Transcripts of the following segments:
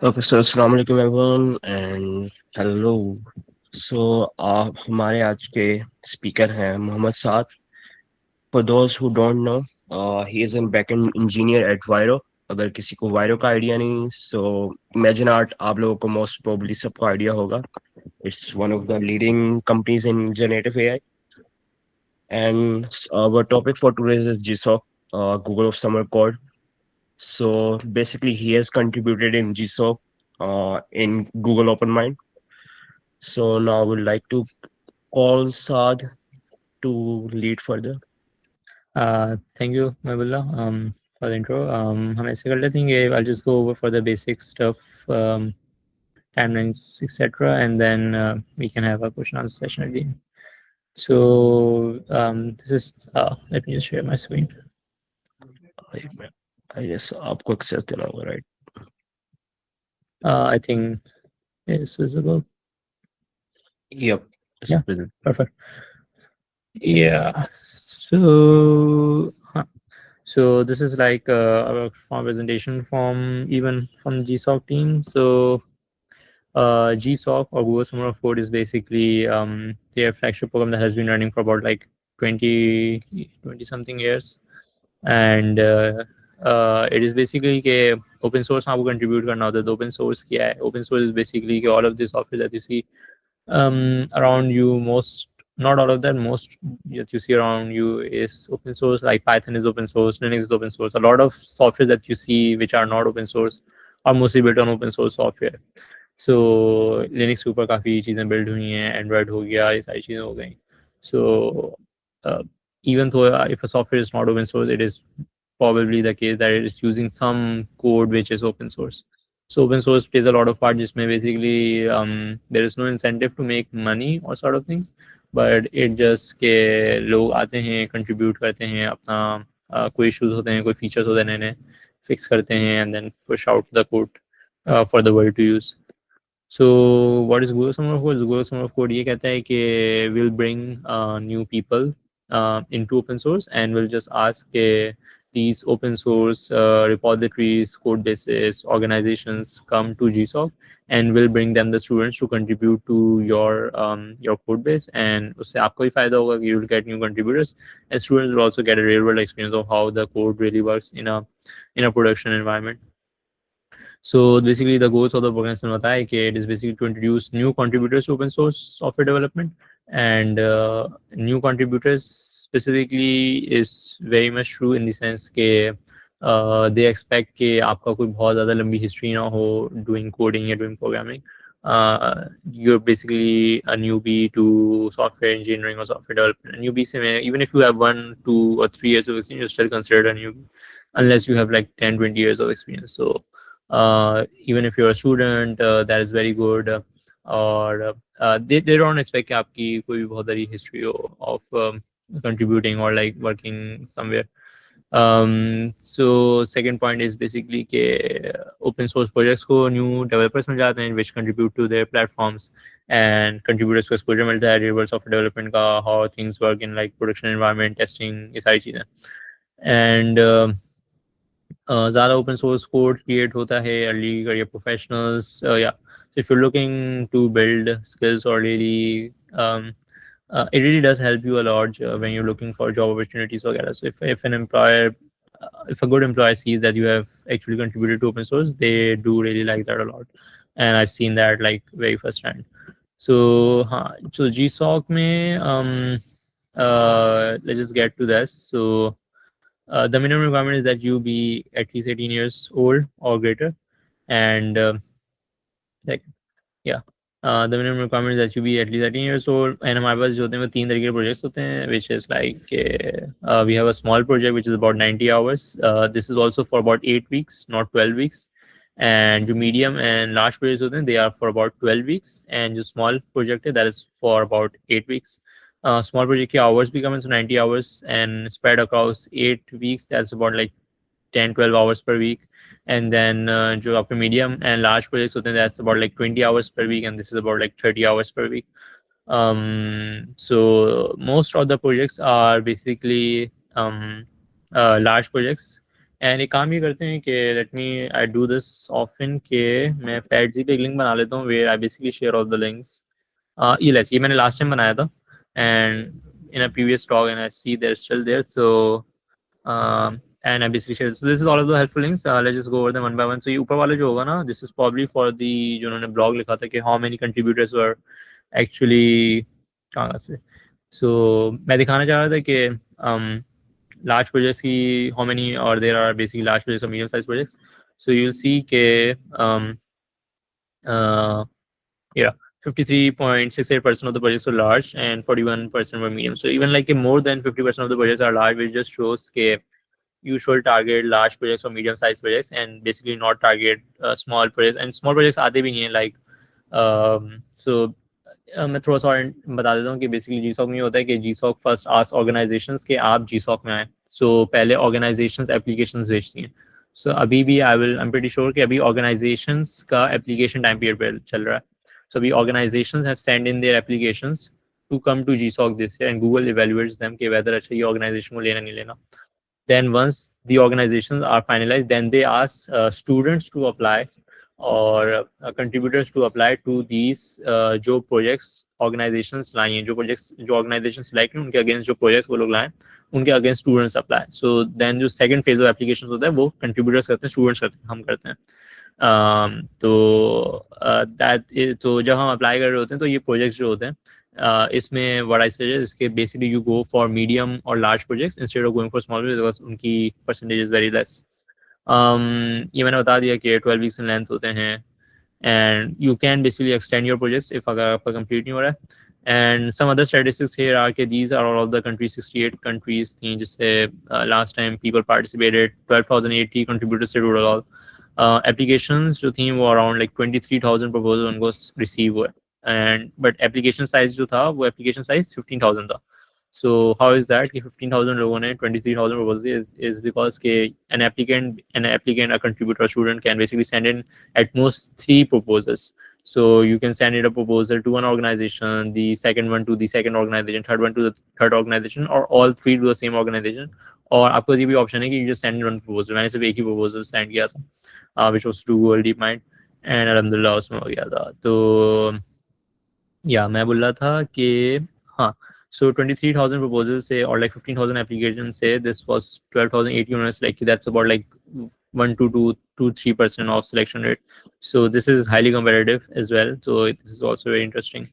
Okay sir, अस्सलाम वालेकुम everyone and hello. सो आप हमारे आज के स्पीकर हैं Mohammad Saad. For those who don't know, he is an backend engineer at वायरो। अगर किसी को वायरो का आइडिया नहीं, सो इमेजिन आर्ट आप लोगों को मोस्ट प्रोबेबली सबको आइडिया होगा। It's one of the leading companies in generative AI and our topic for today is GSOC, Google of Summer Code. So basically, he has contributed in GSOC in Google OpenMind. So now I would like to call Saad to lead further. Thank you, Mabullah, for the intro. हम ऐसे कर लेते हैं कि I'll just go over for the basic stuff, timelines, etc., and then we can have a question answer session at the end. So this is let me just share my screen. I guess आपको access देना होगा, right? I think it's visible. Yep. It's Yeah. present. Perfect. Yeah. So this is like our form presentation from even from GSOC team. So GSOC or Google Summer of Code is basically their flagship program that has been running for about like 20 something years, and it is basically के open source आपको contribute करना होता है. तो open source क्या है? Open source is basically all of the software that you see around you, not all of that, most that you see around you is open source. Like Python is open source, Linux is open source. A lot of software that you see which are not open source are mostly built on open source software. So Linux ऊपर काफ़ी चीज़ें build हुई हैं, Android हो गया, ये सारी चीज़ें हो गई. So even though if a software is not open source, it is probably the case that it is using some code which is open source. So open source plays a lot of part, जिसमें basically there is no incentive to make money or sort of things, but it just के लोग आते हैं, contribute करते हैं, अपना कोई issues होते हैं, कोई features होते हैं नए नए fix करते हैं, and then push out the code for the world to use. So what is Google Summer of Code? Google Summer of Code ये कहता है कि we'll bring new people into open source and we'll just ask these open source repositories, code bases, organizations come to GSOC and we'll bring them the students to contribute to your code base, and उससे आपको भी फायदा होगा कि you'll get new contributors and students will also get a real world experience of how the code really works in a production environment. So basically, the goals of the program it is basically to introduce new contributors to open source software development, and new contributors specifically is very much true in the sense that they expect कि आपका कोई बहुत ज़्यादा लंबी history ना हो doing coding or doing programming. You're basically a newbie to software engineering or software development. A newbie से even if you have 1, 2, or 3 years of experience, you're still considered a newbie unless you have like 10, 20 years of experience. So even if you're a student, that is very good. Or they don't expect कि आपकी कोई भी बहुत बड़ी history हो of contributing or like working somewhere. So second point is basically कि open source projects को new developers मिल जाते हैं which contribute to their platforms, and contributors को exposure मिलता है real world software development का, how things work in like production environment, testing, ये सारी चीज़ें. And ज़्यादा open source code create होता है early career professionals. Yeah, so if you're looking to build skills or really it really does help you a lot when you're looking for job opportunities वगैरह. So if an employer if a good employer sees that you have actually contributed to open source, they do really like that a lot, and I've seen that like very first hand. So so GSOC में let's just get to this. So the minimum requirement is that you be at least 18 years old or greater, and like yeah, the minimum requirement is that you be at least 18 years old. And हमारे पास जो होते हैं वो 3 तरीके के projects होते हैं, which is like we have a small project which is about 90 hours. This is also for about 8 weeks, not 12 weeks. And जो medium and large projects होते हैं, they are for about 12 weeks, and जो small project है, that is for about 8 weeks. Small project की hours भी कम है, so 90 hours and spread across 8 weeks, that's about like 10, 12 hours per week. And then जो आपके medium and large projects होते हैं, that's about like 20 hours per week, and this is about like 30 hours per week. So most of the projects are basically large projects, and एक काम ये करते हैं कि let me I do this often के मैं पैडजी पे एक लिंक बना लेता हूँ where I basically share all the links. ये मैंने लास्ट टाइम बनाया था and in a previous talk and I see they're still there so and I basically shared. So this is all of the helpful links. Let's just go over them one by one. So ये ऊपर वाला जो होगा ना, this is probably for the जो उन्होंने blog लिखा था कि how many contributors were actually कहाँ से. So मैं दिखाना चाह रहा था कि large projects की how many or there are basically large projects or medium sized projects. So you'll see कि yeah 53.68% of the projects were large and 41% were medium. So even like more than 50% of the projects are large, which just shows that you should target large projects or medium-sized projects and basically not target small projects. And small projects आते भी नहीं हैं like so मैं थोड़ा सा और बता देता हूँ कि बेसिकली जीसॉक में ये होता है कि जीसॉक फर्स्ट आस्क ऑर्गेनाइजेशंस के आप जीसॉक में आए. सो पहले ऑर्गेनाइजेशंस एप्लीकेशंस भेजती हैं. सो अभी भी आई एम प्रीटी श्योर कि अभी ऑर्गेनाइजेशंस का एप्लीकेशन टाइम पीरियड पे चल रहा है. So we organizations have sent in their applications to come to GSOC this year, and Google evaluates them कि whether अच्छा ये organization को लेना नहीं लेना. Then once the organizations are finalized, then they ask students to apply or contributors to apply to these जो projects organizations लाई हैं, जो projects जो organizations select हैं उनके against जो projects वो लोग लाएं उनके against students apply. So then जो second phase of applications होता है वो contributors करते हैं, students करते हैं, हम करते हैं. तो जब हम अप्लाई कर रहे होते हैं तो ये प्रोजेक्ट्स जो होते हैं इसमें व्हाट आई सजेस्ट इसके basically you go for medium और large projects instead of going for small projects because उनकी परसेंटेज इज वेरी लेस. ये मैंने बता दिया कि 12 वीक्स इन लेंथ होते हैं and you can basically extend your projects if अगर आपका कंप्लीट नहीं हो रहा है. And some other statistics here are that these are all of the countries, 68 countries थी जिससे last time people participated, 12,080 contributors से total all. Applications जो थी वो around like 23,000 proposals उनको receive हुए and but application size जो था वो application size 15,000 था. So how is that कि 15,000 लोगों ने 23,000 proposals is because के an applicant, a contributor, a student can basically send in at most 3 proposals. So you can send in a proposal to one organization, the second one to the second organization, third one to the third organization, or all 3 to the same organization. और आपको ये भी option है कि you just send one proposal. मैंने सिर्फ एक ही proposal send किया था which was to Google DeepMind and अलहमदुलिल्लाह उसमें हो गया था. तो या मैं बोल रहा था कि हाँ so 23,000 proposals say or like 15,000 applications say this was 12,080 units like that's about like 1 to 2 to 3% of selection rate. So this is highly competitive as well, so this is also very interesting.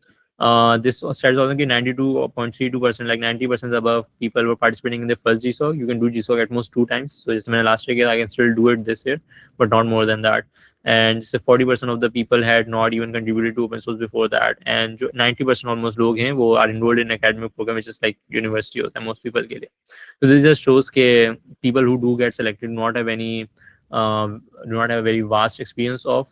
This starts also 92.32%, like 90% above people were participating in the first GSOC. You can do GSOC at most 2 times. So just last year I can still do it this year, but not more than that. And so 40% of the people had not even contributed to open source before that, and 90% almost लोग हैं वो are enrolled in academic program which is like university होता है most people के लिए. So this just shows कि people who do get selected do not have any do not have a very vast experience of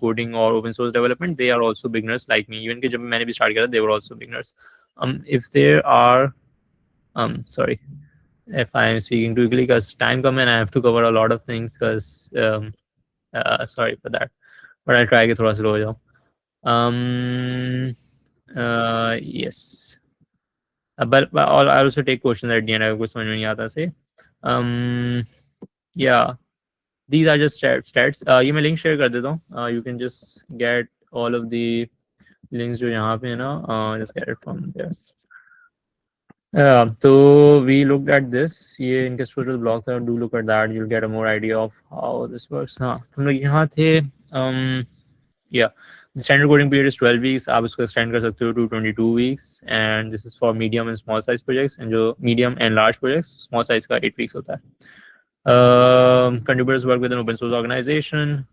coding or open source development. They are also beginners like me. Even कि जब मैंने भी start किया था they were also beginners. If there are sorry if I am speaking too quickly because time come and I have to cover a lot of things because sorry for that, but I'll try कि थोड़ा slow हो जाऊँ. Yes, but I'll also take questions at the end अगर कुछ समझ में नहीं आता से. Yeah, these are just stats. ये मैं link share कर देता हूँ. You can just get all of the links जो यहाँ पे है ना, just get it from there. So we looked at this. ये इनके social blog था. Do look at that. You'll get a more idea of how this works. हाँ, हम लोग यहाँ थे. Yeah, the standard coding period is 12 weeks. आप इसको extend कर सकते हो to 22 weeks. And this is for medium and small size projects. And जो medium and large projects, small size का 8 weeks होता है. Contributors work with an open source organization.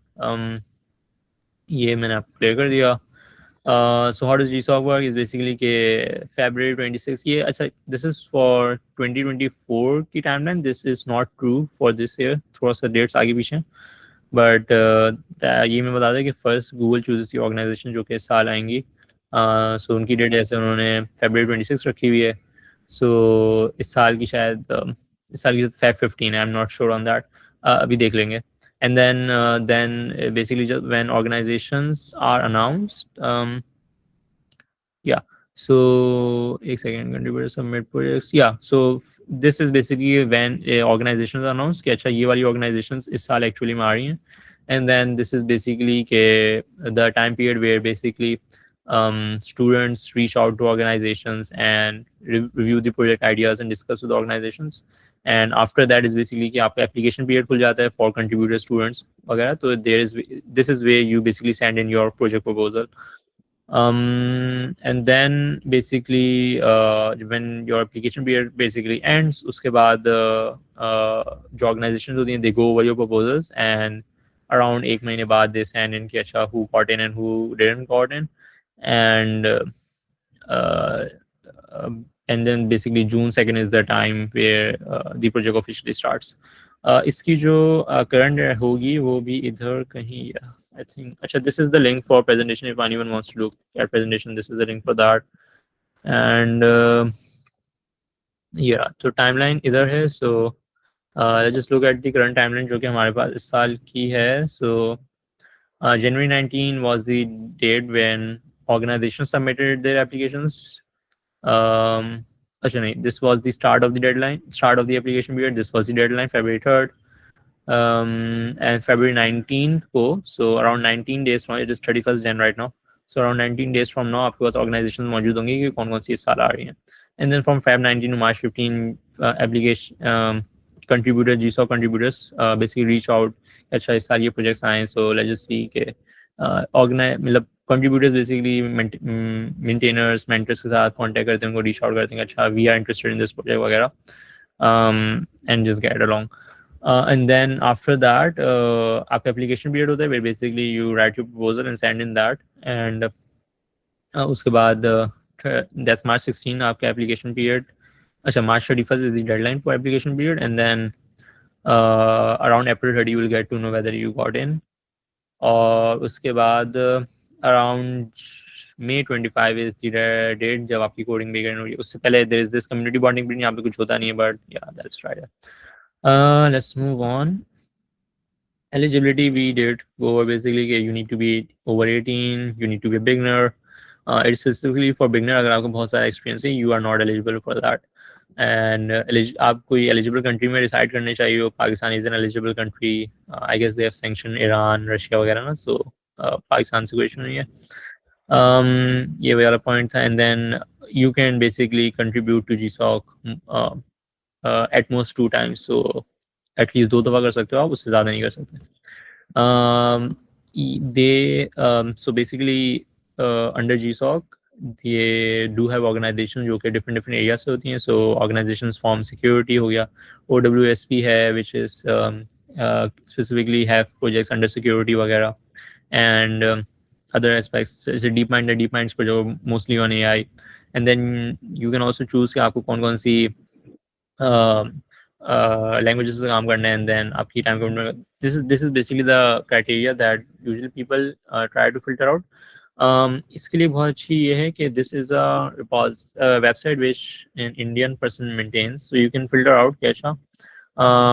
ये मैंने आपको clear कर दिया. So how does GSOC work is basically के February 26 ये अच्छा this is for 2024 की timeline. This is not true for this year. थोड़ा सा dates आगे पीछे. But ये मैं बता दें कि first Google chooses the organization जो कि इस साल आएंगी. So उनकी डेट ऐसे उन्होंने February 26 रखी हुई है. So इस साल की शायद इस साल की Feb 15 है. I'm not sure on that. अभी देख लेंगे. And then basically just when organizations are announced, yeah, So एक second, contributor submit projects. Yeah, so this is basically when organizations announce कि अच्छा ये वाली organizations इस साल actually में आ रही हैं, and then this is basically के the time period where basically students reach out to organizations and review the project ideas and discuss with organizations, and after that is basically कि आपका application period खुल जाता है for contributor students वगैरह. तो this is where you basically send in your project proposal. And then basically when your application period basically ends, उसके बाद जो organizations होती हैं, they go over your proposals, and around एक महीने बाद they send in कि अच्छा who got in and who didn't got in, and uh, and then basically June 2nd is the time where the project officially starts. इसकी जो current होगी वो भी इधर कहीं, I think, अच्छा, this is the link for presentation if anyone wants to look at presentation. This is the link for that. And yeah, so timeline इधर है. So let's just look at the current timeline जो कि हमारे पास इस साल की है. So January 19 was the date when organizations submitted their applications. Actually, नहीं, this was the start of the deadline, start of the application period. This was the deadline, February 3rd. And February 19th को, so around 19 days from, it is 31st Jan right now, so around 19 days from now आपके पास organizations मौजूद होंगी कि कौन कौन सी इस साल आ रही हैं. And then from Feb 19 to March 15 application contributor GSOC contributors basically reach out अच्छा इस साल ये projects आए. So let's just see कि organize मतलब contributors basically maintainers mentors के साथ contact करते हैं, उनको reach out करते हैं अच्छा we are interested in this project वगैरह, and just get along. And then after that आपका application period होता है where basically you write your proposal and send in that, and उसके बाद that's March 16 आपका application period, अच्छा March 31st is the deadline for application period, and then around April 30 you will get to know whether you got in. और उसके बाद around May 25 is the date जब आपकी coding begin होगी. उससे पहले there is this community bonding period, यहाँ पे कुछ होता नहीं है, but yeah, that's right. Let's move on. Eligibility, we did go over basically you need to be over 18, you need to be a beginner. It's specifically for beginner. अगर आपको बहुत सारा experience है, you are not eligible for that. And आप कोई eligible country में reside करने चाहिए हो. Pakistan is an eligible country. I guess they have sanctioned Iran, Russia वगैरह ना, so Pakistan से कोई issue नहीं है. ये वाला point था. And then you can basically contribute to GSOC at most 2 times. So at least 2 दफा कर सकते हो आप, उससे ज़्यादा नहीं कर सकते. So basically under GSOC they do have organizations जो कि different areas से होती हैं. So organizations form security हो गया, OWSP है which is specifically have projects under security वगैरह, and other aspects. So DeepMind project mostly on AI. And then you can also choose कि आपको कौन कौन सी languages पे काम करना है, and then आपकी time commitment. This is basically the criteria that usually people try to filter out. इसके लिए बहुत अच्छी ये है कि this is a website which an Indian person maintains, so you can filter out कि अच्छा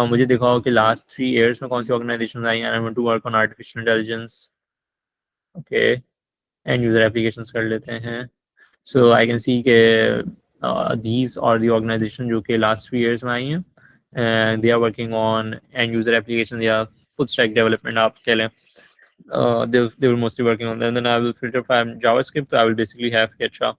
मुझे दिखाओ कि last 3 years में कौन सी organizations I, and I want to work on artificial intelligence, okay, and user applications कर लेते हैं. So I can see कि these are the organizations जो कि last 3 years में आई हैं, and they are working on end user applications या full stack development आप कह लें. They were mostly working on that. And then I will filter for JavaScript. So I will basically have Ketcha.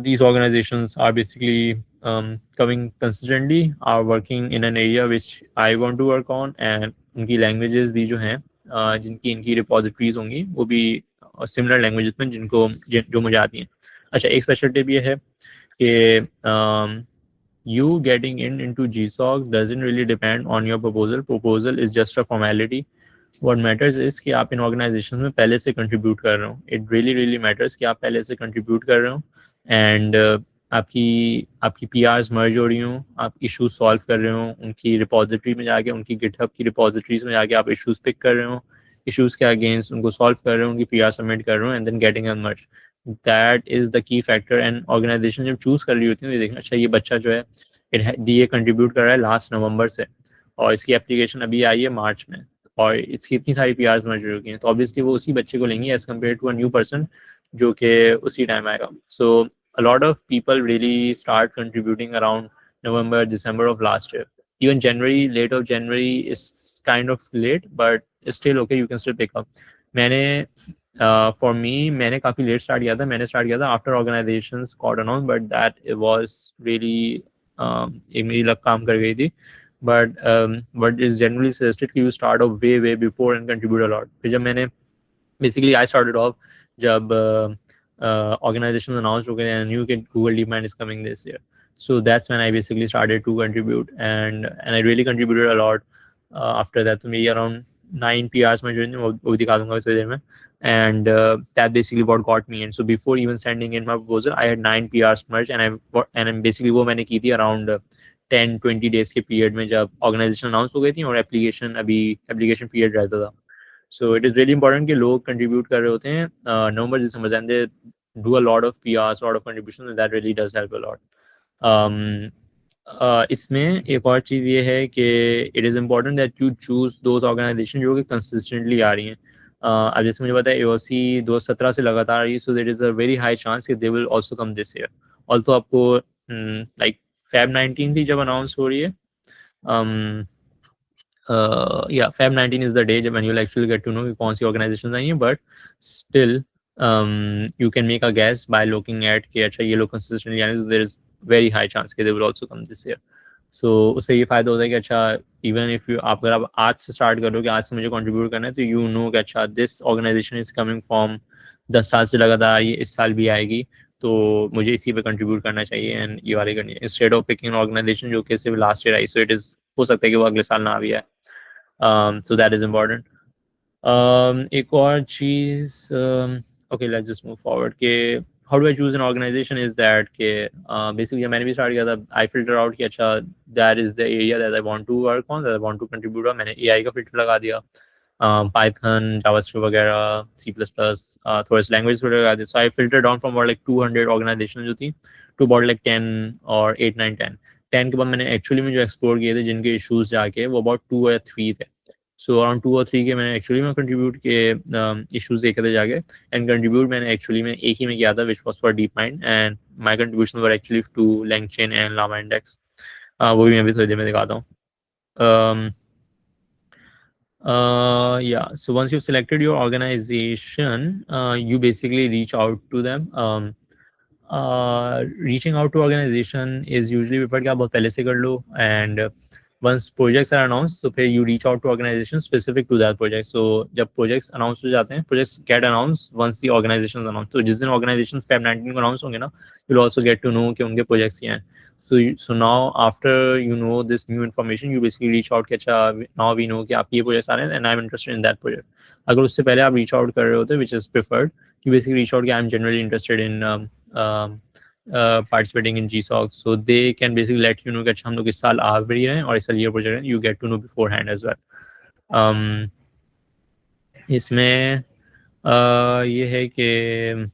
These organizations are basically coming consistently, are working in an area which I want to work on, and उनकी languages भी जो हैं जिनकी इनकी repositories होंगी वो भी similar languages में जो मुझे आती हैं. अच्छा, एक special tip ये है कि you getting into GSOC doesn't really depend on your proposal. Proposal is just a formality. What matters is कि आप इन organizations में पहले से contribute कर रहे हो. It really matters कि आप पहले से contribute कर रहे हो, and आपकी PRs merge हो रही हो, आप issues solve कर रहे हो, उनकी repository में जाके, उनकी GitHub की repositories में जाके आप issues pick कर रहे हो, issues के against उनको solve कर रहे हो, उनकी PR submit कर रहे हो, and then getting them merged. That is the key factor. And organization जब choose कर रही होती है तो देखना अच्छा ये बच्चा जो है ये contribute कर रहा है last November से, और इसकी application अभी आई है March में, और इसकी इतनी सारी PRs मर्ज हो चुकी हैं, तो ऑब्वियसली वो उसी बच्चे को लेंगे as compare to a new person जो कि उसी टाइम आएगा. So a lot of people really start contributing around November, December of last year. Even January, late of January is kind of late, but it's still okay. You can still pick up. मैंने for me मैंने काफ़ी let start किया था. मैंने start किया था after organizations got announced, but that it was really एक मेरी लक काम कर गई थी. But it's generally suggested कि you start off way before and contribute a lot. फिर जब मैंने basically I started off जब organizations announced okay and knew that Google DeepMind is coming this year. So that's when I basically started to contribute, and I really contributed a lot. After that, to me around 9 PRs मैं जो वो दिखा दूंगा थोड़ी देर में, and that basically what got me in. So before even sending in my proposal, I had 9 PRs merged, and basically वो मैंने की थी around 10-20 days के period में जब organization announce हो गई थी और application period रहता था. So it is really important कि लोग contribute कर रहे होते हैं November December, and they do a lot of PRs, a lot of contributions, and that really does help a lot. इसमें एक और चीज़ ये है कि it is important that you choose those organizations जो कि consistently आ रही हैं. अब जैसे मुझे पता है AOC 2017 से लगातार आ रही है, so there is a very high chance कि they will also come this year. Also आपको like Feb 19 थी जब announce हो रही है. Yeah, Feb 19 is the day when you'll actually get to know कि कौन सी organizations आई हैं, but still you can make a guess by looking at कि अच्छा ये लोग consistently आने, so there is very high chance कि they will also come this year. So उससे ये फायदा होता है कि अच्छा even if you अगर आप आज से start करो कि आज से मुझे contribute करना है, तो you know कि अच्छा this organization is coming from 10 साल से लगातार ये इस साल भी आएगी, तो मुझे इसी पे contribute करना चाहिए एंड ये वाले करनी है, instead of picking an organization जो कि सिर्फ last year I. So it is हो सकता है कि वो अगले साल ना भी आए. So that is important. एक और चीज़, okay, let's just move forward कि how do I choose an organization is that कि basically मैंने भी start किया था, I filter out कि अच्छा that is the area that I want to work on, that I want to contribute on. मैंने AI का filter लगा दिया, Python, JavaScript वगैरह, C++, थोड़े से language filter लगा दिया. So I filtered down from about like 200 organizations जो थी to about like 10 or 8, 9, 10 के बाद मैंने एक्चुअली में जो एक्सप्लोर किए थे जिनके इश्यूज जाके वो अबाउट 2 या 3 थे. सो अराउंड 2 और 3 के मैंने एक्चुअली में कंट्रीब्यूट किए इश्यूज देखे थे जाके, एंड कंट्रीब्यूट मैंने एक्चुअली में एक ही में किया था which was for DeepMind, and my contribution were actually to LangChain and LlamaIndex. वो भी मैं अभी थोड़ी देर में दिखाता हूँ. Yeah, so once you've selected your organization, you basically reach out to them. Reaching out to organization is usually preferred कि आप बहुत पहले से कर लो, and once projects are announced, so फिर you reach out to organization specific to that project. So जब projects announce हो जाते हैं, projects get announced once the organization is announced. तो जिस दिन organization Feb 19 को announce होंगे ना, you'll also get to know कि उनके projects क्या हैं. So now after you know this new information, you basically reach out कि अच्छा now we know कि आप ये projects आ रहे हैं and I'm interested in that project. अगर उससे पहले आप reach out कर रहे होते, which is preferred, you basically reach out कि I'm generally interested in participating in GSOC, so they can basically let you know कि अच्छा हम लोग इस साल आ भी रहे हैं और इस साल ये प्रोजेक्ट है, you get to know beforehand as well. इसमें ये है कि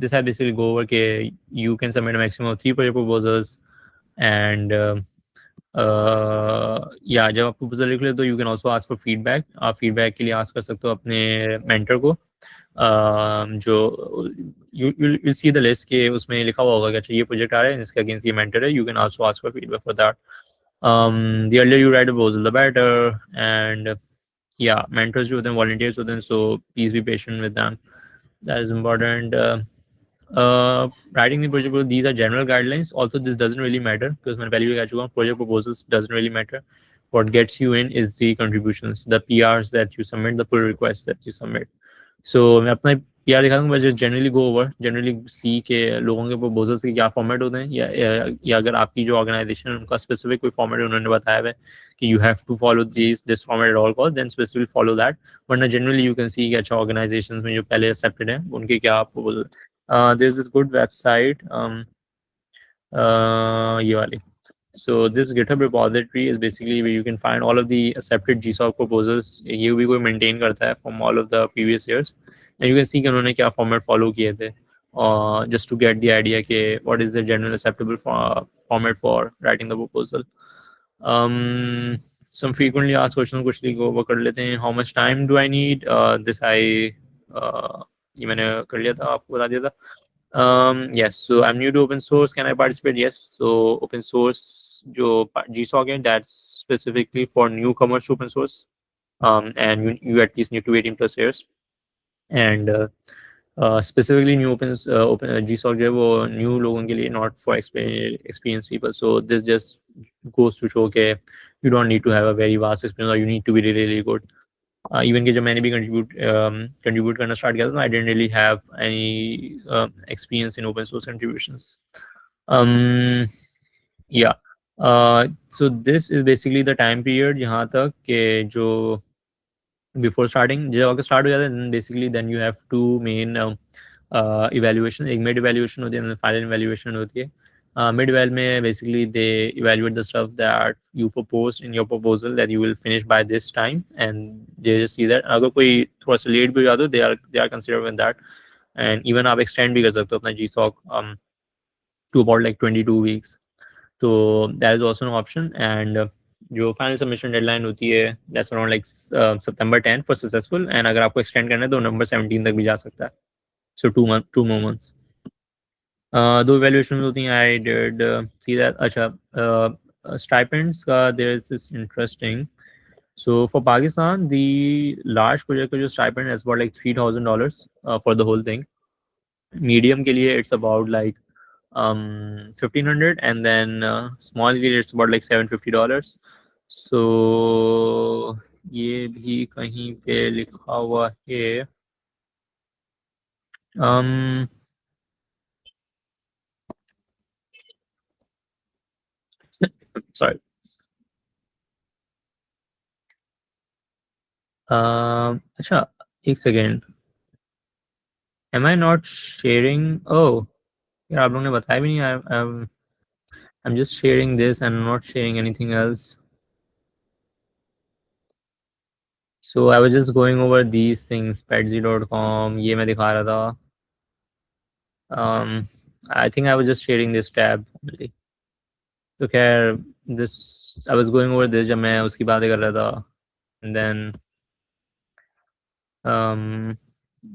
this I basically go over कि you can submit a maximum of 3 project proposals, and या जब आप प्रपोजल लिख ले तो you can also ask for feedback. आप feedback के लिए ask कर सकते हो अपने mentor को, जो you'll see the list के उसमें लिखा हुआ होगा कि अच्छा ये प्रोजेक्ट आ रहा है इसके अगेंस्ट ये मेंटर है. You can also ask for feedback for that. The earlier you write a proposal the better, and yeah, mentors जो होते हैं volunteers होते हैं, so please be patient with them. That is important. Writing the project proposal, these are general guidelines. Also this doesn't really matter because मैंने पहले भी कह चुका हूँ, project proposals doesn't really matter. What gets you in is the contributions, the PRs that you submit, the pull requests that you submit. So मैं अपना PR दिखा दूँगा, just generally go over, generally see के लोगों के proposals के क्या format होते हैं, या अगर आपकी जो organization है उनका specific कोई format उन्होंने बताया है कि you have to follow this format at all costs, then specifically follow that. वरना generally you can see कि अच्छा organizations में जो पहले accepted हैं उनके क्या proposal. There's this good website, ये वाली. So this GitHub repository is basically where you can find all of the accepted GSOC proposals. ये भी कोई maintain करता है from all of the previous years, and you can see कि उन्होंने क्या format follow किए थे, just to get the idea कि what is the general acceptable format for writing the proposal. Some frequently asked questions कुछ go over कर लेते हैं. How much time do I need? This I ये मैंने कर लिया था, आपको बता दिया था. Yes, so I'm new to open source. Can I participate? Yes. So open source जो GSOC है, that's specifically for newcomers to open source. And you at least need to 18 plus years. And specifically new open GSOC जो है वो new लोगों के लिए, not for experienced people. So this just goes to show कि you don't need to have a very vast experience or you need to be really really good. Even कि जब मैंने भी contribute करना start किया था, I didn't really have any experience in open source contributions. Yeah. So this is basically the time period यहाँ तक कि जो before starting, जब आपका start हो जाता है, then basically then you have two main evaluation. एक mid evaluation होती है, final evaluation होती है. Mid eval में basically they evaluate the stuff that you proposed in your proposal that you will finish by this time, and they just see that अगर कोई थोड़ा सा late भी हो जाता है, they are considered with that, and even आप extend भी कर सकते हो अपना GSOC to about like 22 weeks. So that is also an option. And जो फाइनल सबमिशन डेडलाइन होती है, that's around like September 10 for successful. And अगर आपको एक्सटेंड करना है तो November 17 तक भी जा सकता है. So 2 more months. दो इवैल्यूएशन होती हैं. I did see that. अच्छा, स्टाइपेंड्स का there is this interesting. So for Pakistan, the large project का जो stipend is about like $3,000 for the whole thing. Medium के लिए it's about like 1,500, and then small के लिए it's about like $750. So ये भी कहीं पे लिखा हुआ है. Sorry. अच्छा, एक second. Am I not sharing? Oh, यार आप लोगों ने बताया भी नहीं. I'm just sharing this and not sharing anything else. So I was just going over these things. Petsy.com, ये मैं दिखा रहा था. I think I was just sharing this tab only. तो खैर, this I was going over this जब मैं उसकी बातें कर रहा था. And then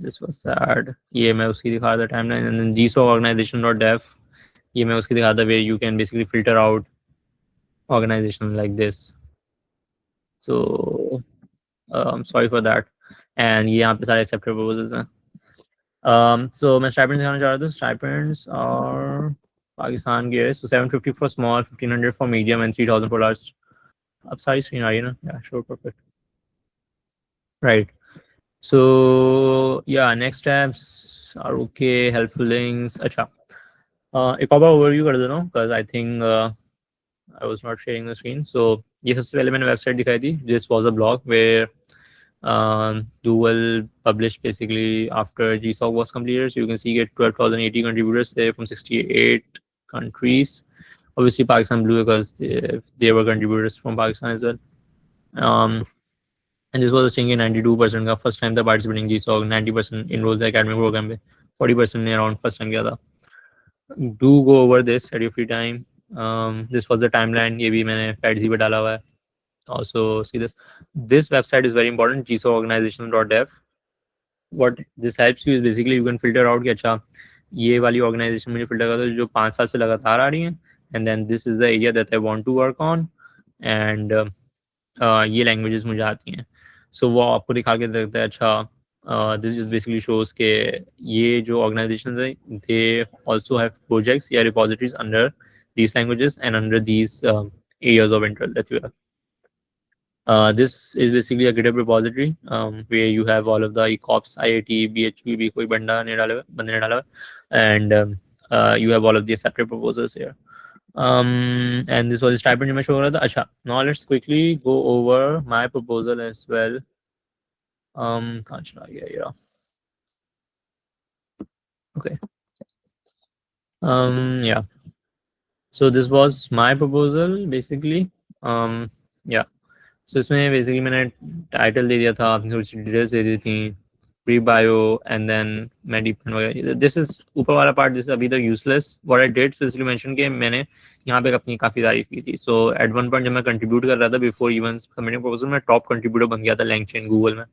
this was sad. ये मैं उसकी दिखा रहा था timeline. And then GSOC organization.dev, ये मैं उसकी दिखा रहा था where you can basically filter out organizations like this. So sorry for that. And ये यहाँ पे सारे accepted proposals हैं. So मैं stipends दिखाना चाह रहा था. Stipends are Pakistan के, so 750 for small, 1,500 for medium, and 3,000 for large. अब सारी screen आ रही है ना? Yeah, sure, perfect. Right. So yeah, next tabs are okay. Helpful links. अच्छा, एक और बार overview कर देता हूँ because I think I was not sharing the screen. So ये सबसे पहले मैंने website दिखाई थी. This was a blog where Dual published basically after GSOC was completed. So you can see get 12,080 contributors there from 68 countries. Obviously Pakistan blew because they were contributors from Pakistan as well. And this was a change in 92% का first time था participating GSOC. 90% enrolled the academic program पे, 40% ने around first time किया था. Do go over this at your free time. This was the timeline. ये भी मैंने Petsy पे डाला हुआ है. Also see this. This website is very important, gsocorganization.dev. What this helps you is basically you can filter out कि अच्छा ये वाली organization मुझे filter कर दो जो 5 साल से लगातार आ रही हैं, and then this is the area that I want to work on, and ये languages मुझे आती हैं. So वो आपको दिखा के देखता है. अच्छा, this just basically shows कि ये जो organizations हैं they also have projects या repositories under these languages and under these areas of interest that you have. This is basically a GitHub repository where you have all of the ECOPS, IIT, BHP भी कोई बंदे ने डाला है, and you have all of the accepted proposals here. And this was the stipend जो मैं show रहा था. अच्छा, now let's quickly go over my proposal as well. कहाँ चला गया ये? Okay. Yeah. So this was my proposal basically. Yeah. So इसमें बेसिकली मैंने टाइटल दे दिया था, आपने थोड़ी सी डिटेल्स दे दी थी, प्री बायो, एंड देन मैं डिपेंड वगैरह. दिस इज ऊपर वाला पार्ट, दिस अभी तक useless. What I did specially mention कि मैंने यहाँ पे अपनी काफ़ी तारीफ की थी. सो एट वन पॉइंट जब मैं कंट्रीब्यूट कर रहा था बिफोर इवन सबमिटिंग प्रपोजल, मैं टॉप कंट्रीब्यूटर बन गया था लैंगचेन गूगल में.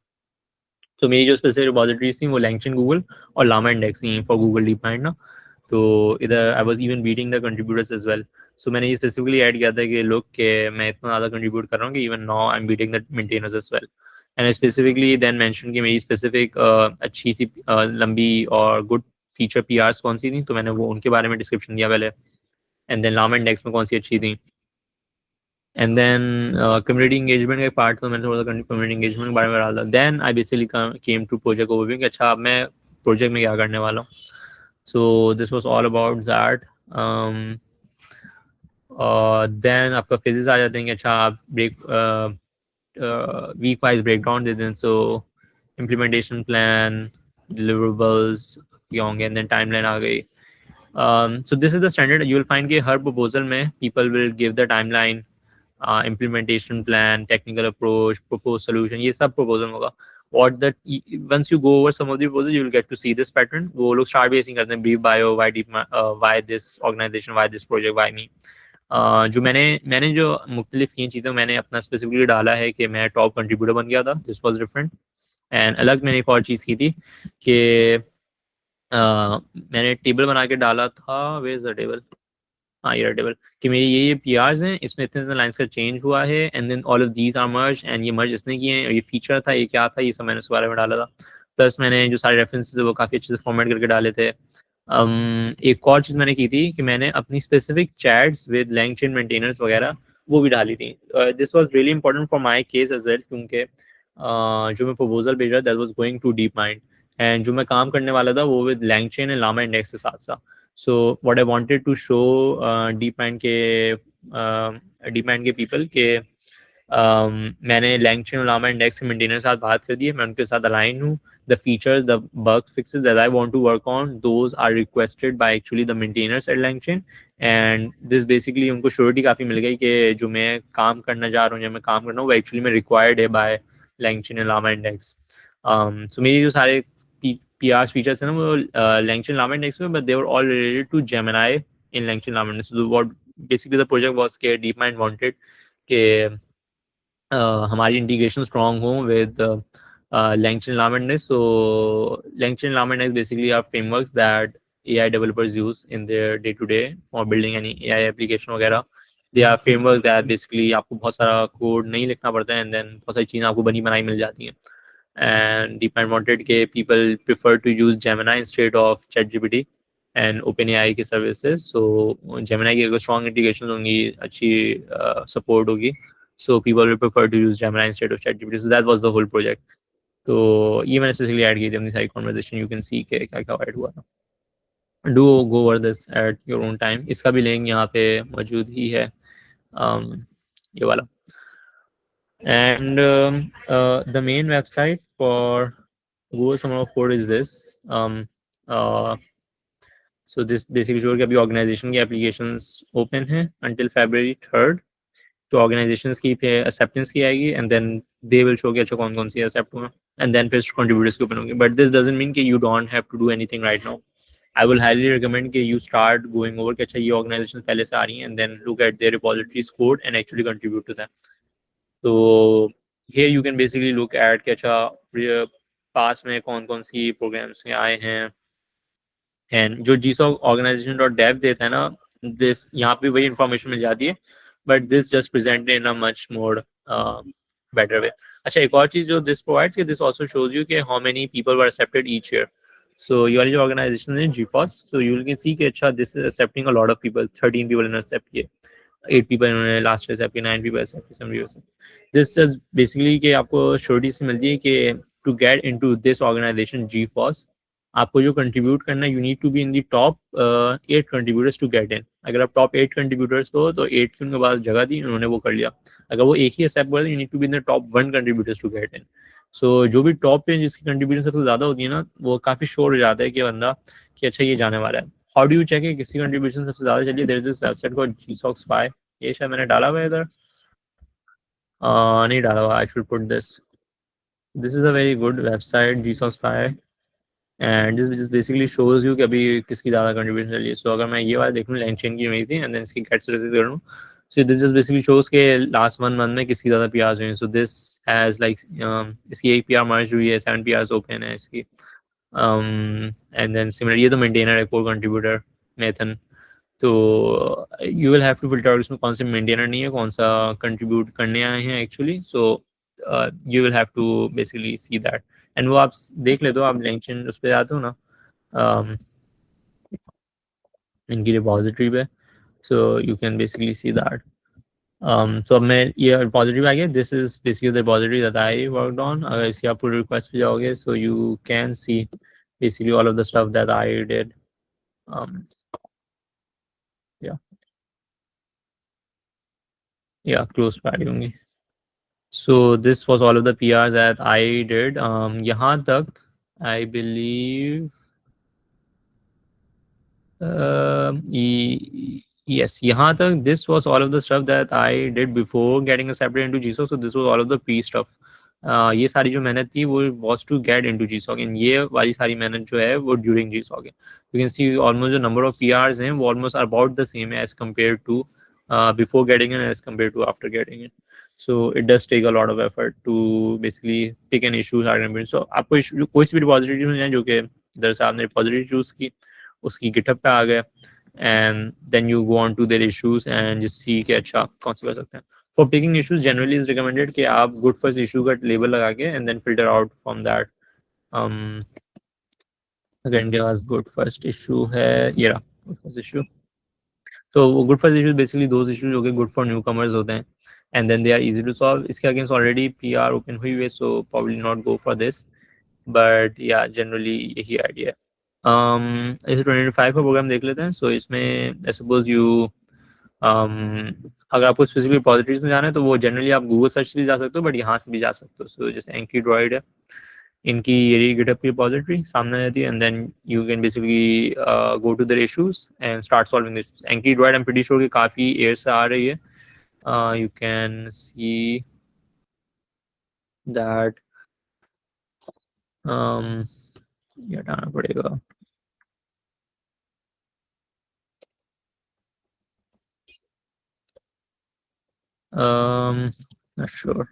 तो मेरी जो स्पेसिफिक रिपोजिटरीज थी वो लैंगचेन गूगल और लामा इंडेक्स थी फॉर गूगल डीप माइंड ना। तो इधर I was even beating the contributors as well. So मैंने ये स्पेसिफिकली ऐड किया था कि लोग के मैं इतना ज़्यादा कंट्रीब्यूट कर रहा हूँ कि even now I am beating the maintainers as well. And specifically then mention कि मेरी स्पेसिफिक अच्छी सी लंबी और गुड फीचर पीआरस कौन सी थी, तो मैंने वो उनके बारे में डिस्क्रिप्शन दिया पहले। एंड देन लामा इंडेक्स में कौन सी अच्छी थी। एंड देन कम्युनिटी इंगेजमेंट का एक पार्ट, तो मैंने थोड़ा सा कम्युनिटी इंगेजमेंट के बारे में डाला। Then I basically came to project overview कि अच्छा अब मैं प्रोजेक्ट में क्या करने वाला हूँ। So this was all about that. Then आपका फिजिक्स आ जाते हैं कि अच्छा आप break week wise break down दे दें। सो इम्प्लीमेंटेशन प्लान, डिलीवरेबल्स क्या होंगे, एंड देन टाइमलाइन आ गई। So this is the standard. You will find कि हर proposal में people will give the timeline, implementation plan, technical approach, proposed solution, ये सब proposal होगा। What that once you go over some of the proposals, you will get to see this pattern. वो लोग start basing करते हैं brief bio, why this organization, why this project, why me. जो मैंने जो मुख्तलिफ की चीज़ें मैंने अपना स्पेसिफिकली डाला है कि मैं टॉप कंट्रीब्यूटर बन गया था, दिस वॉज डिफरेंट। एंड अलग मैंने एक और चीज़ की थी कि मैंने टेबल बना के डाला था, वे इज द टेबल, हाँ ये टेबल, कि मेरी ये पीआरस हैं, इसमें इतने इतने लाइन्स का चेंज हुआ है, and then all of these are merge, and ये मर्ज इसने किए हैं, और ये फीचर था, ये क्या था, ये सब मैंने उसके बारे में डाला था। प्लस मैंने जो सारे रेफरेंसेस वो काफ़ी अच्छे से फॉर्मेट करके डाले थे। एक और चीज़ मैंने की थी कि मैंने अपनी specific chats with LangChain maintainers वगैरह वो भी डाली थी। This was really important for my case as well, क्योंकि जो मैं प्रपोजल भेज रहा that was going to DeepMind, and जो मैं काम करने वाला था वो with LangChain and LlamaIndex के साथ साथ। So what I wanted to show DeepMind के पीपल के मैंने लैंगचेन और लामा इंडेक्स के मेंटेनर के साथ बात कर दी है, मैं उनके साथ अलाइन हूँ। The features, the bug fixes that I want to work on, those are requested by actually the maintainers at LangChain, and this basically उनको surety काफ़ी मिल गई कि जो मैं काम करना चाह रहा हूँ, जो मैं काम कर रहा हूँ, वो actually में required है by LangChain and Llama Index. So मेरी जो सारे PR features हैं ना वो LangChain Llama Index में, but they were all related to Gemini in LangChain Llama Index. So what basically the project was कि DeepMind wanted कि हमारी इंटीग्रेशन स्ट्रॉन्ग हो with LangChain Llama Index. So LangChain Llama Index basically are frameworks that AI developers use in their day-to-day for building any AI application वगैरह. They are frameworks that basically आपको बहुत सारा code नहीं लिखना पड़ता है, and then बहुत सारी चीज़ें आपको बनी बनाई मिल जाती हैं. And DeepMind wanted के people prefer to use Gemini instead of ChatGPT and OpenAI की services. So Gemini की अगर strong integration होंगी, अच्छी support होगी, so people will prefer to use Gemini instead of ChatGPT. So that was the whole project. तो ये मैंने specifically add की थी अपनी सारी कॉन्वर्जेशन, यू कैन सी के क्या क्या ऐड हुआ था। Do go over this at your own time, इसका भी लिंक यहाँ पे मौजूद ही है, ये वाला। And the main website for Google Summer of Code is this. So this basically shows कि अभी ऑर्गेनाइजेशन की एप्लीकेशंस ओपन हैं until February 3rd. तो ऑर्गेनाइजेशंस की पे एक्सेप्टेंस की आएगी, and then they will show कि अच्छा कौन कौन सी एक्सेप्ट हुआ, एंड देन फिर कंट्रीब्यूटर्स की ओपन होंगी। बट दिस डजंट मीन कि you don't have to do anything right now. I will highly recommend कि यू स्टार्ट गोइंग ओवर कि अच्छा ये ऑर्गेनाइजेशन पहले से आ रही हैं, and then look at their repositories code and actually contribute to them. तो here you can basically look at कि अच्छा पास में कौन कौन सी प्रोग्राम्स में आए हैं, एंड जो GSOC organization.dev देता है ना, दिस यहाँ पे वही इंफॉर्मेशन मिल जाती है, but this just presented in a much more better way. अच्छा एक और चीज जो दिस प्रोवाइड्स कि दिस आल्सो शोज यू कि how many people were accepted each year. So ये वाली जो ऑर्गेनाइजेशन है GFOS, so you can see कि अच्छा this is accepting a lot of people, 13 people इन्होंने एक्सेप्ट किए, 8 पीपल इन्होंने लास्ट ईयर एक्सेप्ट किए, 9 पीपल एक्सेप्ट किए, 7 पीपल। दिस इज बेसिकली कि आपको श्योरिटी से मिलती है कि to get into this organization GFOS आपको जो कंट्रीब्यूट करना है, you need to be in the top 8 contributors to get in. अगर आप टॉप 8 कंट्रीब्यूटर्स हो तो 8 की उनके पास जगह दी, उन्होंने वो कर लिया। अगर वो एक ही एक्सेप्ट कर, you need to be in the top 1 contributors to get in. So जो भी टॉप पे जिसकी कंट्रीब्यूशन सबसे ज़्यादा होती है ना, वो काफ़ी श्योर हो जाता है कि बंदा कि अच्छा ये जाने वाला है। हाउ डू यू चेक है किसकी कंट्रीब्यूशन सबसे ज़्यादा चलिए? There is this website called GSOC Spy, ये शायद मैंने डाला हुआ है इधर, नहीं डाला हुआ, I should put this. This is a very good website GSOC Spy, and this basically shows you कि अभी किसकी ज़्यादा कंट्रीब्यूशन चली है। सो अगर मैं ये वाला देखूँ, LangChain की मेरी थी, एंड देन इसकी गेट्स रिसीव कर लूँ, So this just basically shows के last 1 month में किसकी ज़्यादा PRs हुए हैं. So this has like इसकी एक PR merge हुई है, 7 PRs open है इसकी. And then similarly ये तो maintainer है, core contributor Nathan. तो you will have to filter out इसमें कौन से maintainer नहीं है, कौन सा contribute करने आए हैं actually. So you will have to basically see that. And वो आप देख ले, तो आप LinkedIn उस पर जाते हो ना, इनकी रिपोजिटरी पे, so you can basically see that. So अब मैं ये रिपोजिटरी पे आ गया. This is basically the repository that I worked on. अगर इसकी आप पुल रिक्वेस्ट पे जाओगे, so you can see basically all of the stuff that I did. Yeah, close पे आ रही होंगी. So this was all of the PRs that I did. यहाँ तक I believe yes, यहाँ तक this was all of the stuff that I did before getting accepted into GSOC. So this was all of the pre stuff. ये सारी जो मेहनत थी वो was to get into GSOC, and ये वाली सारी मेहनत जो है वो during GSOC है. You can see almost the number of PRs हैं वो almost about the same as compared to before getting it as compared to after getting it. So it does take a lot of effort to basically pick an issue. So आपको कोई सी भी repository में जाए, जो कि इधर से आपने रिपोजिटरी चूज की, उसकी गिटहब पे आ गए, and then you go on to their issues and just see कि अच्छा कौन सा कर सकते हैं. For picking issues generally is recommended कि आप good first issue का label लगा के and then filter out from that. अगर इनके पास good first issue है, ये रहा good first issue. So good first issue is basically those issues जो कि good for newcomers होते हैं, and then they are easy to solve. इसके against already PR open हुई है, so probably not go for this, but yeah, generally यही idea है. ऐसे 2025 का प्रोग्राम देख लेते हैं. सो इसमें आई सपोज यू अगर आपको स्पेसिफिक रिपोजिटरीज में जाना है तो वो जनरली आप गूगल सर्च से भी जा सकते हो, बट यहाँ से भी जा सकते हो. सो जैसे एंकी ड्रॉइड है, इनकी ये गिटहब की रिपोजिटरी सामने रहती है, and then you can basically go to their issues and start solving this. AnkiDroid I am pretty sure कि काफ़ी एयर से आ रही है. यू कैन सी दैट ये हटाना पड़ेगा. Not sure.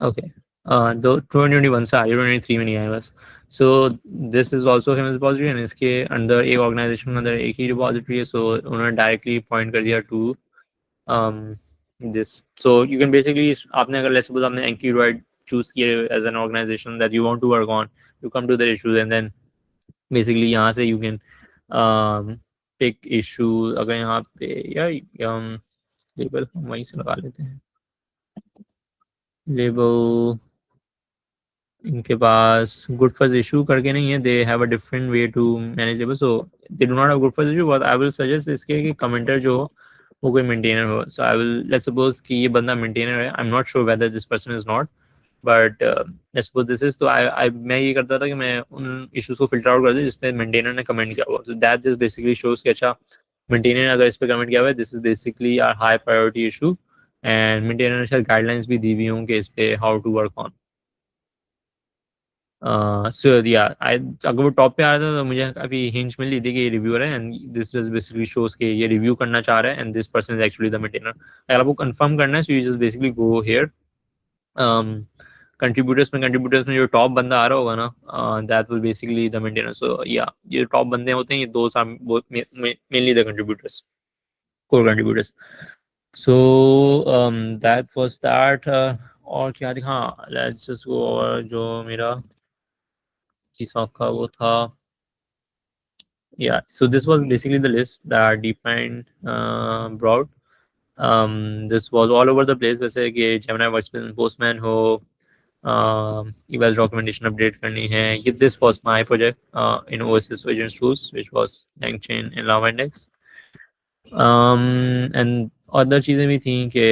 Okay. 2021 से आ रही है, 2023 में नहीं आया बस. So this is also famous repository, and इसके अंदर एक ऑर्गेनाइजेशन के अंदर एक ही रिपोजिटरी है. So उन्होंने डायरेक्टली पॉइंट कर दिया to this. So you can basically, आपने अगर let's suppose आपने Anki-Droid choose किया as an organization that you want to work on, you come to the issues and then basically यहाँ से you can pick issue. अगर यहाँ पे यार लेबल हम वहीं से लगा लेते हैं. लेबल इनके पास गुड फर्स्ट इशू करके नहीं है, they have a different way to manage label. So they do not have good first issue, but I will suggest इसके कि कमेंटर जो हो वो कोई मेंटेनर हो. So I will let's suppose कि ये बंदा मेंटेनर है. I am not sure whether this person is not, but let's suppose this is. तो आई मैं ये करता था कि मैं उन इश्यूज को फिल्टर आउट कर दूं जिसपे मेंटेनर ने कमेंट किया हुआ. So that just basically shows कि अच्छा मेंटेनर अगर इस पे कमेंट किया हुआ है, this is basically our high priority issue, and maintainer ने शायद गाइडलाइंस भी दी हुई हों कि इस पे हाउ टू वर्क ऑन. सो या अगर वो टॉप पे आ रहा था तो मुझे काफ़ी हिंट मिल रही थी कि ये रिव्यूअर है, and this was basically shows के ये रिव्यू करना चाह रहा है, and this person is actually the maintainer. अगर आपको कंफर्म करना है, so you just basically go here contributors में जो टॉप बंदा आ रहा होगा ना, that will basically the maintainer. So या ये टॉप बंदे होते हैं, ये दो mainly the contributors, core contributors. So that was that. और क्या दिखा, हाँ लेट्स जस्ट गो ओवर जो मेरा GSOC का वो था. Yeah, so this was basically the list that DeepMind brought. This was all over the place. वैसे कि Gemini Workspace Postman हो, EVAS documentation update करनी है. This was my project in Oasis Agents Tools, which was LangChain and Lava Index. And other चीज़ें भी थी कि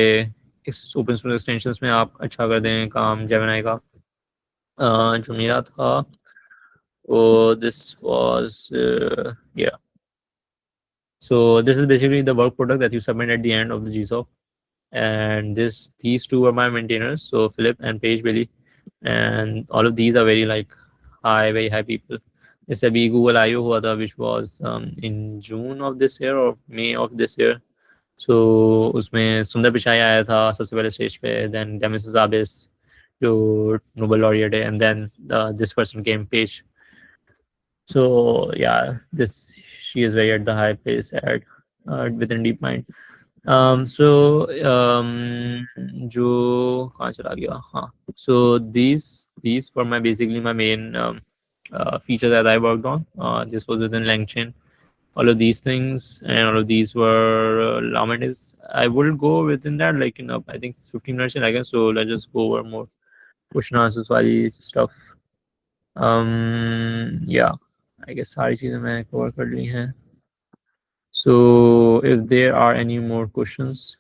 इस open source extensions में आप अच्छा कर दें काम Gemini का. जो मेरा था Oh, this was yeah. So this is basically the work product that you submit at the end of the GSOC, and these two are my maintainers, so Philip and Paige Billy, and all of these are very high people. जैसे अभी Google I/O हुआ था, which was in June of this year or May of this year. So उसमें सुंदर पिचाई आया था सबसे पहले स्टेज पे, then Demis Hassabis जो Nobel laureate है, and then this person came, Page. So yeah, this she is very at the high place at within DeepMind. So जो कहाँ चला गया, हाँ. So these were my basically my main features that I worked on. This was within LangChain. All of these things and all of these were Lamentis. I will go within that like in I think 15 minutes in, I guess. So let's just go over more question answers वाली stuff. Yeah, I guess सारी चीजें मैं cover कर ली हैं. So if there are any more questions,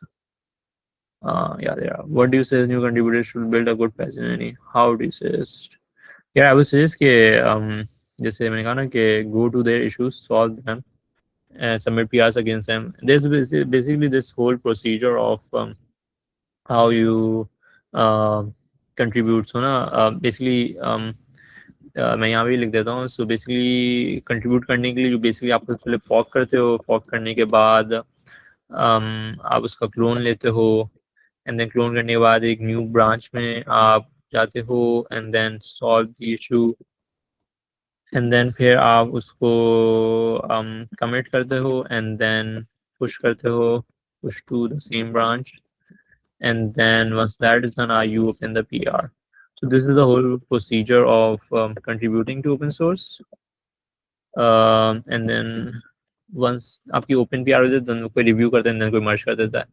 yeah, there are. What do you say new contributors should build a good presence? How do you suggest? Yeah, I would suggest कि जैसे मैंने कहा ना कि go to their issues, solve them, and submit PRs against them. There's basically this whole procedure of how you contribute. So ना basically मैं यहाँ भी लिख देता हूँ. सो बेसिकली कंट्रीब्यूट करने के लिए जो बेसिकली आप पहले फॉर्क करते हो, फॉर्क करने के बाद आप उसका क्लोन लेते हो, एंड देन क्लोन करने के बाद एक न्यू ब्रांच में आप जाते हो and then solve the issue, and then फिर आप उसको कमिट करते हो एंड देन पुश करते हो, push to the same branch, and then once that is done, you open the PR. So this is the whole procedure of contributing to open source. And then once आपकी open PR हो जाए, then कोई review करते हैं, then कोई merge कर देता है.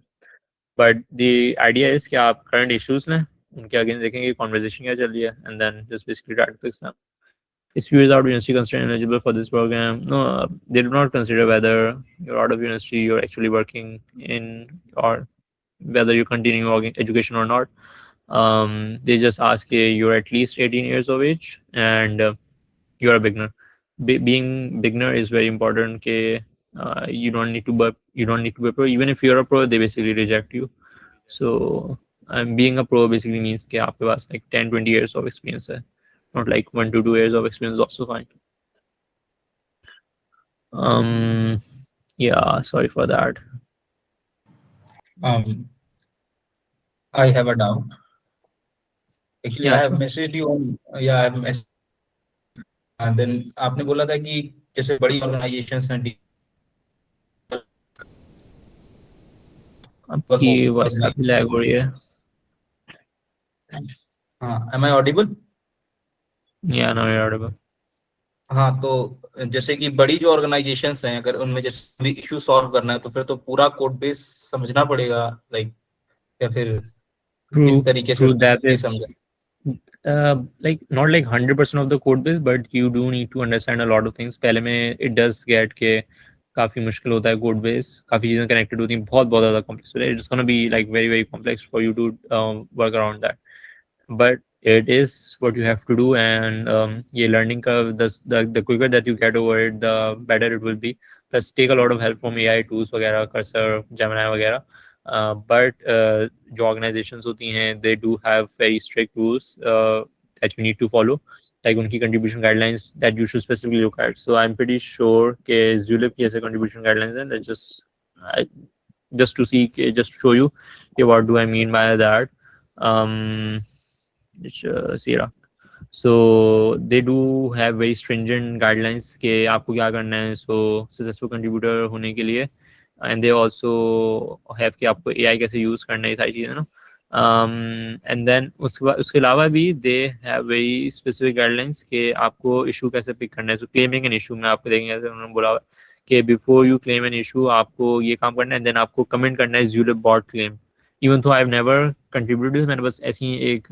But the idea is कि आप current issues लें, उनके against देखेंगे conversation क्या चल रही है, and then just basically try to fix them. If you is out of university considered eligible for this program, no, they do not consider whether you're out of university, you're actually working in, or whether you continue your education or not. They just ask you, you're at least 18 years of age and you're a beginner. Being beginner is very important. You don't need to be pro. Even if you're a pro, they basically reject you. So being a pro basically means कि आपके पास like 10-20 years of experience है, not like 1 to 2 years of experience is also fine. Yeah, sorry for that. I have a doubt. Actually, Yeah, I have sure. messaged you on, yeah, I have messaged, and then आपने बोला था कि जैसे बड़ी organisations हैं, आपकी voice काफी lag हो रही है. हाँ, am I audible? Yeah, now you're audible. हाँ, तो जैसे कि बड़ी जो ऑर्गेनाइजेशंस हैं, अगर उनमें जैसे भी इशू सॉल्व करना है तो फिर तो पूरा कोड बेस समझना पड़ेगा, लाइक, या फिर किस तरीके से True, that नहीं is समझा. like not like 100% of the code base, but you do need to understand a lot of things. पहले में it does get के काफी मुश्किल होता है कोड बेस, काफी चीजें कनेक्टेड होती हैं, बहुत ज्यादा कॉम्प्लेक्स होता है. It's gonna be like very very complex for you to work around that, but it is what you have to do. And ये learning curve, the quicker that you get over it, the better it will be. Plus take a lot of help from AI tools वगैरह, Cursor, Gemini वगैरह. But जो organizations होती हैं, they do have very strict rules that you need to follow, like उनकी contribution guidelines that you should specifically look at. So I'm pretty sure कि Zulip की ऐसे contribution guidelines हैं. Let's just to see, just to show you what do I mean by that. Sierra. So they do have very stringent guidelines कि आपको क्या करना है, so successful contributor होने के लिए. And they also have कि आपको AI कैसे use करना है, ये सारी चीज़ें ना. And then उसके अलावा भी they have very specific guidelines कि आपको issue कैसे pick करना है. So claiming an issue में आपको देखेंगे, जैसे उन्होंने बोला कि before you claim an issue आपको ये काम करना है, and then आपको comment करना है Zulip bot claim. Even though I've never contributed, मैंने बस ऐसी एक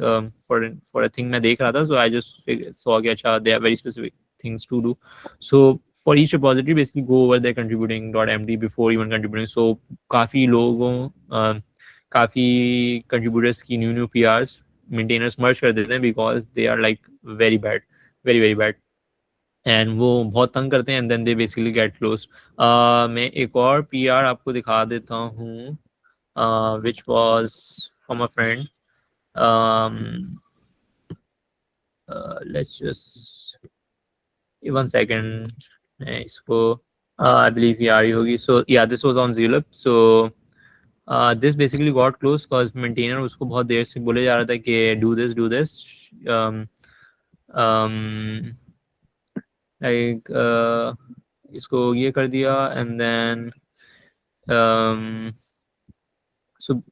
for a thing मैं देख रहा था, so I just saw कि अच्छा they have very specific things to do. So for each repository basically go over their contributing.md before even contributing. So काफी लोगों काफी contributors की new PRs maintainers merge कर देते हैं because they are like very bad, very very bad, and वो बहुत तंग करते हैं, and then they basically get closed. मैं एक और PR आपको दिखा देता हूँ, which was from a friend. Let's just 1 second, मैं इसको I believe ये आ रही होगी. So yeah, this was on Zulip. So this basically got close because maintainer उसको बहुत देर से बोले जा रहा था कि do this like इसको ये कर दिया and then so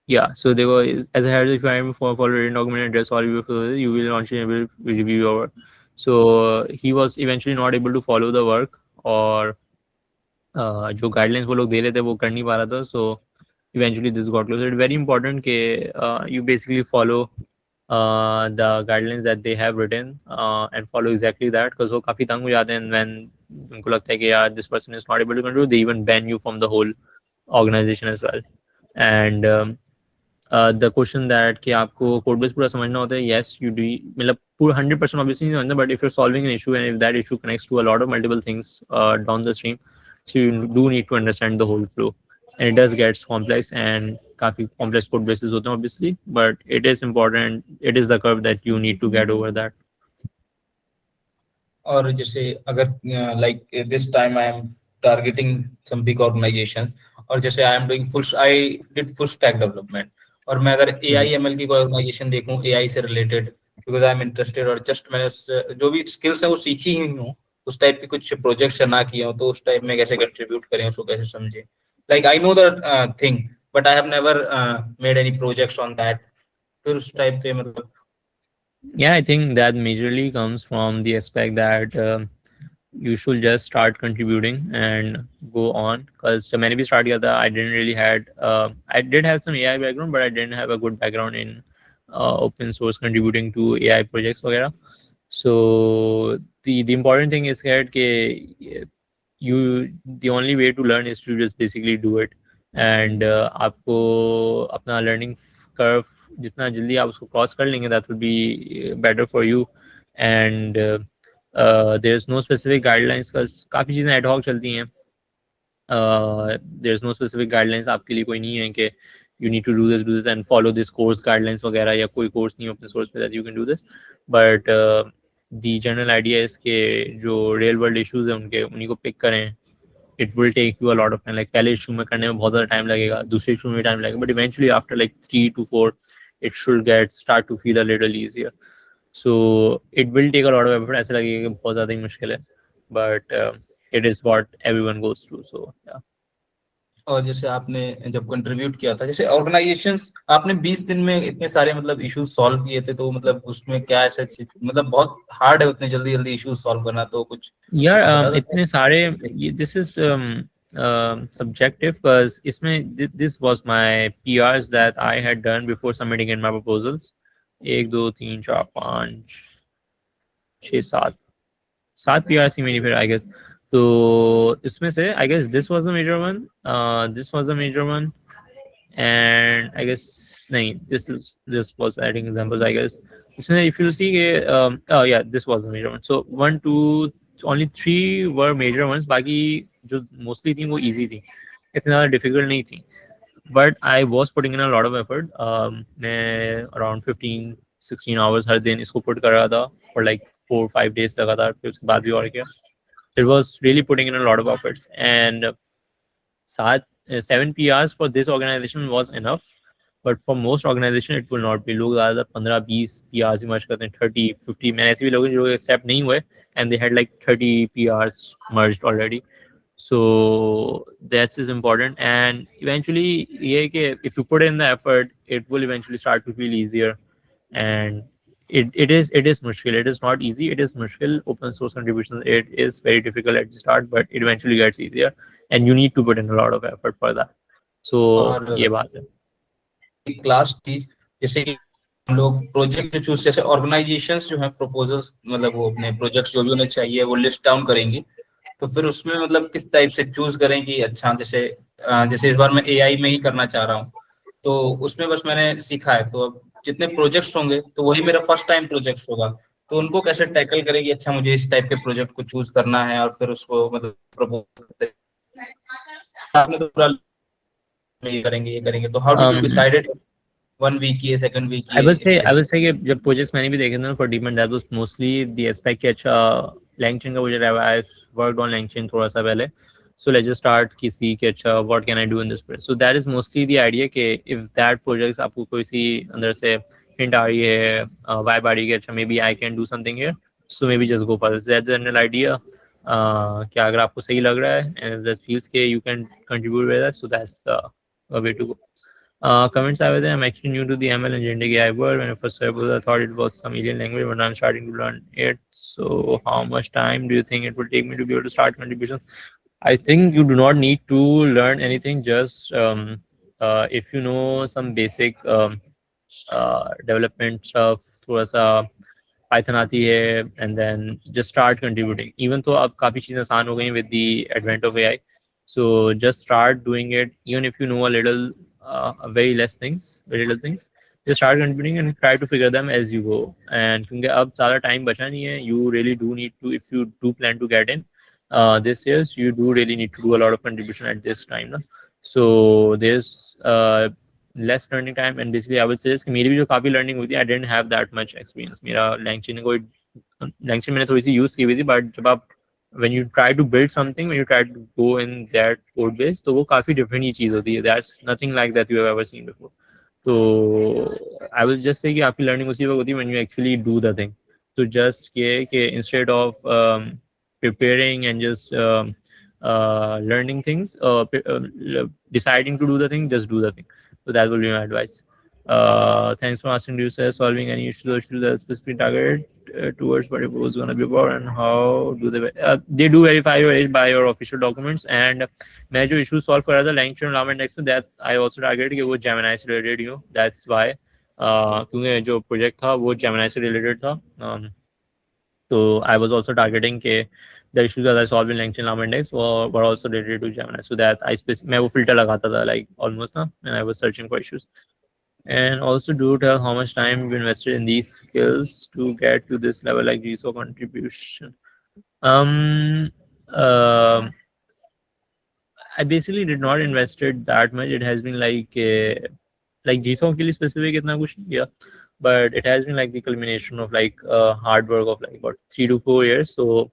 yeah, so they go as a head if I am follow written document address all you will launch and will review over. So he was eventually not able to follow the work or जो guidelines वो लोग दे रहे थे वो कर नहीं पा रहा था. So eventually this got closed. It's very important कि you basically follow the guidelines that they have written and follow exactly that, because वो काफी तंग हो जाते हैं when उनको लगता है कि यार this person is not able to control, they even ban you from the whole organization as well. And the question that कि आपको कोड बेस पूरा समझना होता है, yes you do, मतलब पूरा 100% obviously नहीं समझना, but if you're solving an issue and if that issue connects to a lot of multiple things down the stream, so you do need to understand the whole flow, and it does get complex and काफी complex code bases होते हैं obviously, but it is important, it is the curve that you need to get over that. और जैसे अगर like this time I am targeting some big organizations, और जैसे I am doing I did full stack development, और मैं अगर AI ML की कोई ऑर्गेनाइजेशन देखूं AI से related, because I am interested, और जस्ट मैंने जो भी स्किल्स है वो सीखी ही हूँ, उस टाइप के कुछ प्रोजेक्ट्स ना किए हो, तो उस टाइप में कैसे कंट्रीब्यूट करें, उसको कैसे समझे. Like I know the thing but I have never made any projects on that. फिर उस टाइप पे मतलब Yeah, I think that majorly comes from the aspect that you should just start contributing and go on, because जब मैंने भी start किया था, I didn't really had I did have some AI background, but I didn't have a good background in open source contributing to AI projects वगैरह. So the important thing is that the only way to learn is to just basically do it, and आपको अपना learning curve जितना जल्दी आप उसको cross कर लेंगे, that will be better for you. And there's no specific guidelines, because काफ़ी चीज़ें ad hoc चलती हैं. There's no specific guidelines आपके लिए कोई नहीं है कि you need to do this and follow this course guidelines वगैरह, या कोई course नहीं है open source पे that you can do this. But the general idea is कि जो real world issues हैं उन्हीं को pick करें. It will take you a lot of time. Like पहले issue में करने में बहुत ज़्यादा time लगेगा, दूसरे issue में time लगेगा, but eventually after like 3 to 4 it should start to feel a little easier. So it will take a lot of effort. ऐसा लगेगा कि बहुत ज़्यादा ही मुश्किल है, but it is what everyone goes through. So yeah. और जैसे आपने जब कंट्रीब्यूट किया था, जैसे ऑर्गेनाइजेशंस आपने 20 दिन में इतने सारे मतलब इश्यूज सॉल्व किए थे, तो मतलब उसमें क्या ऐसा चीज मतलब बहुत हार्ड है उतने जल्दी इश्यूज सॉल्व करना, तो कुछ यार इतने सारे, this is subjective, because इसमें this was my PRs that I had done before submitting in my proposals. 1 2 3 4 5 6 7 PRs ही मेरी फिर I guess. तो इसमें से I guess this was the major one, this was the major one, and I guess नहीं, this was adding examples I guess. इसमें if you see oh yeah, this was the major one. So 1 2 only 3 were major ones, बाकी जो mostly थी वो easy थी, इतना ज़्यादा difficult नहीं थी. But I was putting in a lot of effort. मैं around 15-16 hours हर दिन इसको put कर रहा था for like 4-5 days लगातार, फिर उसके बाद भी और किया. It was really putting in a lot of efforts, and 7 PRs for this organization was enough, but for most organization it will not be. लोग ज़्यादा 15-20 PRs merge करते हैं, 30-50. मैंने ऐसे भी लोग जो accept नहीं हुए and they had like 30 PRs merged already. So that is important, and eventually ये कि if you put in the effort, it will eventually start to feel easier. And it is mushkil. It is not easy. It is mushkil. Open source contributions, it is very difficult at the start, but it eventually gets easier, and you need to put in a lot of effort for that. So ये बात है. Class थी जैसे कि हम लोग project जो choose, जैसे ऑर्गेनाइजेशंस जो है प्रपोजल्स मतलब वो अपने प्रोजेक्ट्स जो भी उन्हें चाहिए वो लिस्ट डाउन करेंगे, तो फिर उसमें मतलब किस टाइप से चूज करें कि अच्छा, जैसे इस बार मैं AI में ही करना चाह रहा हूँ, तो उसमें बस मैंने सीखा है, तो अब जितने प्रोजेक्ट्स होंगे तो वही मेरा फर्स्ट टाइम प्रोजेक्ट्स होगा, तो उनको कैसे टैकल करेंगे, अच्छा मुझे इस टाइप के प्रोजेक्ट को चूज करना है और फिर उसको मतलब प्रपोज आपने तो पूरा ये करेंगे, तो how did you decided 1 week ये second week I ये will say like कि जब प्रोजेक्ट्स मैंने भी देखे थे ना for DeepMind, that was mostly the aspect कि अच्छा LangChain का प्रोजेक्ट है, I worked on LangChain थोड़ा सा पहले, so let's just start किसी कि अच्छा what can I do in this project. So that is mostly the idea कि if that project आपको कोई सी अंदर से hint आ रही है, vibe आ रही है कि अच्छा maybe I can do something here, so maybe just go for this. That's the general idea. कि अगर आपको सही लग रहा है and that feels कि you can contribute with that, so that's a way to go. Comments I was there. I'm actually new to the ML and Agentic AI world. When I first started, I thought it was some alien language, but I'm starting to learn it. So, how much time do you think it will take me to be able to start contributions? I think you do not need to learn anything. Just if you know some basic development stuff, थोड़ा सा Python आती है, and then just start contributing. Even though अब काफी चीजें आसान हो गई with the advent of AI, so just start doing it. Even if you know a little, very little things, just start contributing and try to figure them as you go. And क्योंकि अब ज़्यादा time बचा नहीं है, you really do need to, if you do plan to get in this year, you do really need to do a lot of contribution at this time, ना? So there's less learning time, and basically I would suggest कि मेरी भी जो काफी learning हुई थी, I didn't have that much experience. मेरा LangChain मैंने थोड़ी सी use की हुई थी, but जब आप when you try to build something, when you try to go in that code base, तो वो काफी different ही चीज होती है. That's nothing like that you have ever seen before. So I will just say कि आपकी learning उसी वक्त होती है when you actually do the thing. So just कि instead of preparing and just learning things, deciding to do the thing, just do the thing. So that will be my advice. Thanks for asking. Do you say solving any issues that specifically targeted towards what it was going to be about, and how do they do verify your age by your official documents? And मैं जो issues solve कर रहा था LangChain Llama Index में, that I also targeted कि वो Gemini से related हो. That's why क्योंकि जो project था वो Gemini से related था. So I was also targeting के the issues that I solved in LangChain Llama Index were also related to Gemini. So that मैं वो filter लगाता था like almost ना, and I was searching for issues. And also do tell how much time you invested in these skills to get to this level, like GSO contribution. I basically did not invested that much. It has been like GSO के लिए specific इतना कुछ नहीं किया, but it has been like the culmination of like hard work of like what 3 to 4 years. So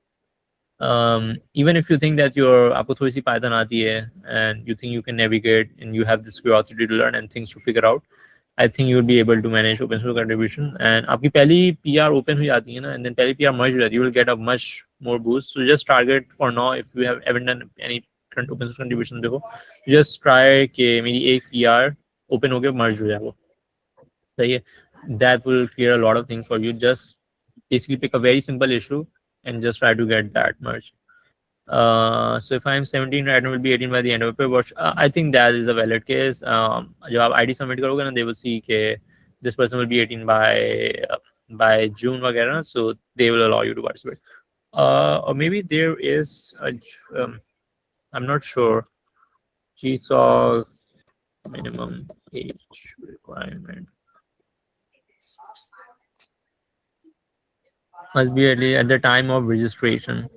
even if you think that आपको थोड़ी सी Python आती है and you think you can navigate and you have this curiosity to learn and things to figure out, I think you will be able to manage open source contribution. And आपकी पहली PR open हो जाती है ना, and then पहली PR merge हो जाती है, you will get a much more boost. So just target for now, if you haven't done any open source contribution before, just try कि मेरी एक PR open होके merge हो जाए वो, सही है? That will clear a lot of things for you. Just basically pick a very simple issue and just try to get that merged. So if I'm 17 right now, will be 18 by the end of it. I think that is a valid case. जब आप ID submit करोगे ना, they will see कि this person will be 18 by June वगैरह ना, so they will allow you to participate. Or maybe there is I'm not sure, GSOC minimum age requirement must be at the time of registration.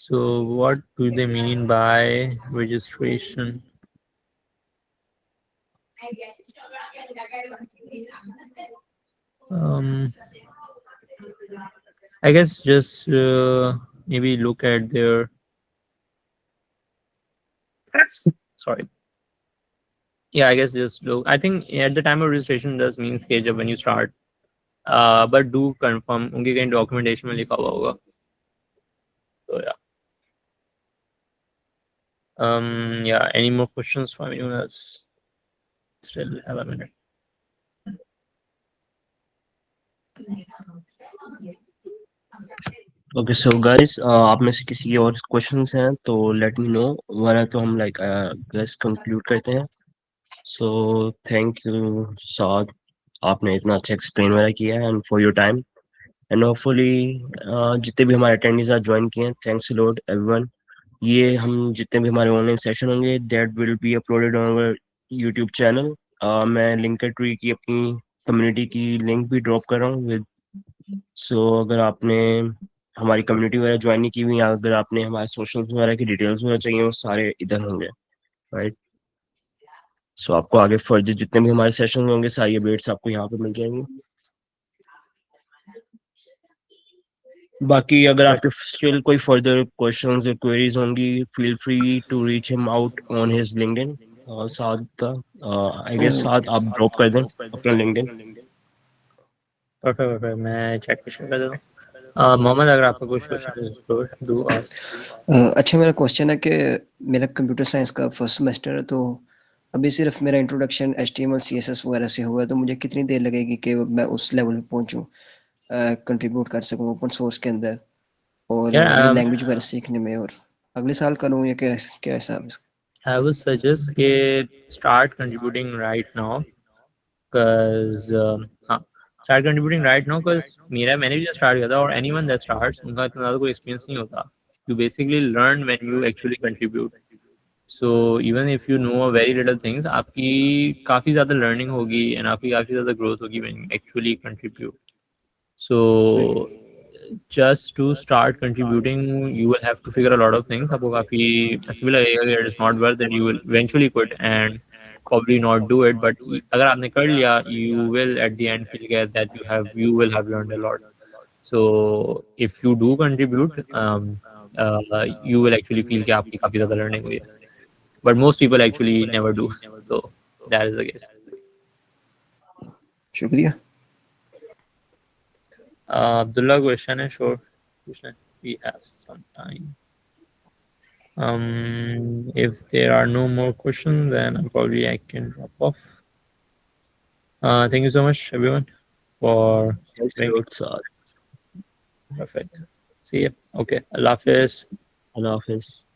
So what do they mean by registration? I guess just maybe look at their sorry. Yeah, I guess just look. I think at the time of registration does mean stage of when you start. But do confirm उनके कहीं documentation में लिखा हुआ होगा. So yeah. Yeah, any more questions from anyone else? Still have a minute. Okay so guys, आप में से किसी के और क्वेश्चंस हैं तो लेट मी नो, वरना तो हम लाइक बस कंक्लूड करते हैं. सो थैंक यू साद, आपने इतना अच्छा एक्सप्लेन वगैरह किया है and for your time. And hopefully जितने भी हमारे अटेंडेंट्स आज ज्वाइन किए हैं, थैंक्स अ लॉट एवरीवन. ये हम जितने भी हमारे ऑनलाइन सेशन होंगे that will be uploaded on our YouTube channel. मैं लिंकड ट्री की अपनी कम्युनिटी की लिंक भी ड्रॉप कर रहा हूँ विद. सो अगर आपने हमारी कम्युनिटी वगैरह ज्वाइन नहीं की हुई, या अगर आपने हमारे सोशल वगैरह की डिटेल्स वगैरह चाहिए, वो सारे इधर होंगे, राइट? सो आपको आगे फर्दर जितने भी हमारे सेशन होंगे सारी अपडेट्स आपको यहाँ पे मिल जाएंगी। बाकी अगर आपके स्टिल कोई फर्दर क्वेश्चंस और क्वेरीज होंगी, feel free to reach him out on his LinkedIn. साथ का आई गेस साथ आप ड्रॉप कर दें अपना लिंक्डइन। परफेक्ट परफेक्ट, मैं चेक कर देता हूँ। मोहम्मद, अगर आपका कुछ क्वेश्चन डू आस्क। अच्छा, मेरा क्वेश्चन है कि मेरा कंप्यूटर साइंस का फर्स्ट सेमेस्टर है, तो अभी सिर्फ मेरा इंट्रोडक्शन HTML CSS वगैरह से हुआ है, तो मुझे कितनी देर लगेगी कि मैं उस लेवल पे पहुंचूं, कंट्रीब्यूट कर सकूं ओपन सोर्स के अंदर और ये लैंग्वेज वगैरह सीखने में, और अगले साल करूं या क्या क्या हिसाब है? I would suggest के start contributing right now, cause start contributing right now, cause मैंने भी start किया था, और anyone that starts उनका इतना ज़्यादा कोई experience नहीं होता. You basically learn when you actually contribute. So even if you know very little things, आपकी काफ़ी ज़्यादा learning होगी and आपकी काफ़ी ज़्यादा growth होगी when you actually contribute. So just to start contributing, you will have to figure a lot of things. आपको काफ़ी ऐसे भी लगेगा कि it is not worth it. You will eventually quit and probably not do it. But अगर आपने कर लिया, you will at the end feel that you will have learned a lot. So if you do contribute, you will actually feel कि आपकी काफ़ी ज़्यादा learning हुई है. But most people actually never do. So that is the case. शुक्रिया। Abdullah, question है, sure. We have some time. If there are no more questions, then probably I can drop off. Thank you so much, everyone, for perfect. See ya. Okay. Allah Hafiz. Allah Hafiz.